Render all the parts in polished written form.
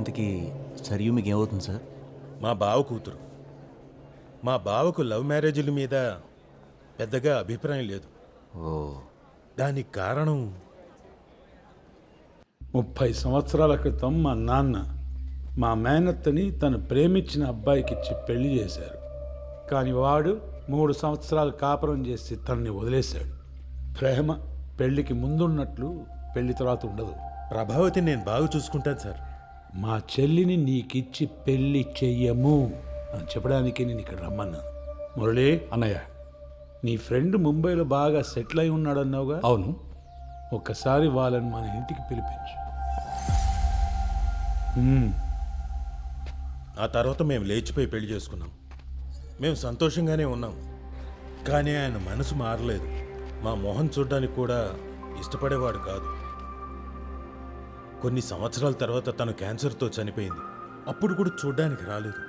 ఇంతకీ సరియు మీకు ఏమవుతుంది సార్? మా బావ కూతురు. మా బావకు లవ్ మ్యారేజీల మీద పెద్దగా అభిప్రాయం లేదు. ఓ, దానికి కారణం 30 సంవత్సరాల క్రితం మా నాన్న మా మేనత్తని తను ప్రేమించిన అబ్బాయికిచ్చి పెళ్లి చేశారు. కానీ వాడు 3 సంవత్సరాలు కాపురం చేసి తనని వదిలేశాడు. ప్రేమ పెళ్లికి ముందున్నట్లు పెళ్లి తర్వాత ఉండదు. ప్రభావతిని నేను బాగా చూసుకుంటాను సార్. మా చెల్లిని నీకిచ్చి పెళ్లి చెయ్యము అని చెప్పడానికి నేను ఇక్కడ రమ్మన్నాను. మురళి అన్నయ్య. నీ ఫ్రెండ్ ముంబైలో బాగా సెటిల్ అయి ఉన్నాడన్నావుగా? అవును. ఒక్కసారి వాళ్ళని మన ఇంటికి పిలిపించు. ఆ తర్వాత మేము లేచిపోయి పెళ్లి చేసుకున్నాం. మేము సంతోషంగానే ఉన్నాం. కానీ ఆయన మనసు మారలేదు. మా మొహం చూడడానికి కూడా ఇష్టపడేవాడు కాదు. కొన్ని సంవత్సరాల తర్వాత తను క్యాన్సర్తో చనిపోయింది. అప్పుడు కూడా చూడ్డానికి రాలేదు.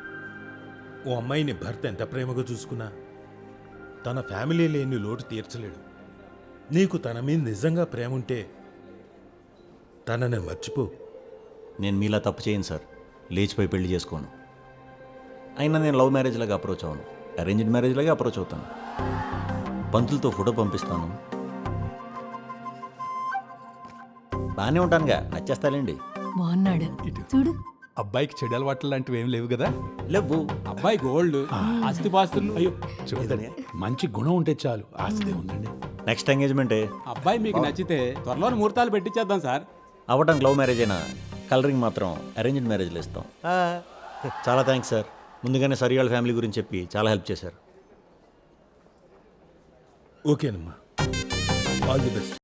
ఓ అమ్మాయిని భర్త ఎంత ప్రేమగా చూసుకున్నా తన ఫ్యామిలీ లేని లోటు తీర్చలేడు. నీకు తన మీద నిజంగా ప్రేమ ఉంటే తనని మర్చిపో. నేను మీలా తప్పు చేయను సార్. లేచిపోయి పెళ్లి చేసుకోను. అయినా నేను లవ్ మ్యారేజ్ లాగా అప్రోచ్ అవ్వను. అరేంజ్డ్ మ్యారేజ్ లాగా అప్రోచ్ అవుతాను. పంతులతో ఫోటో పంపిస్తాను. బాగానే ఉంటానుగా, నచ్చేస్తాలేండి. బాగున్నాడు చూడు. అబ్బాయికి చెడు అలవాట్లు లాంటివి ఏం లేవు కదా? లేవు. అబ్బాయి గోల్డ్, ఆస్తిపాస్తులు. అయ్యో చూడండి, మంచి గుణం ఉంటే చాలు, ఆస్తి ఉందండి. నెక్స్ట్ ఎంగేజ్మెంటే. అబ్బాయి మీకు నచ్చితే త్వరలోనే ముహూర్తాలు పెట్టించేద్దాం సార్. అవ్వడానికి లవ్ మ్యారేజ్ అయినా కలరింగ్ మాత్రం అరేంజ్డ్ మ్యారేజ్లో ఇస్తాం. చాలా థ్యాంక్స్ సార్. ముందుగానే సరి వాళ్ళ ఫ్యామిలీ గురించి చెప్పి చాలా హెల్ప్ చేశారు. ఓకేనమ్మా, ఆల్ ది బెస్ట్.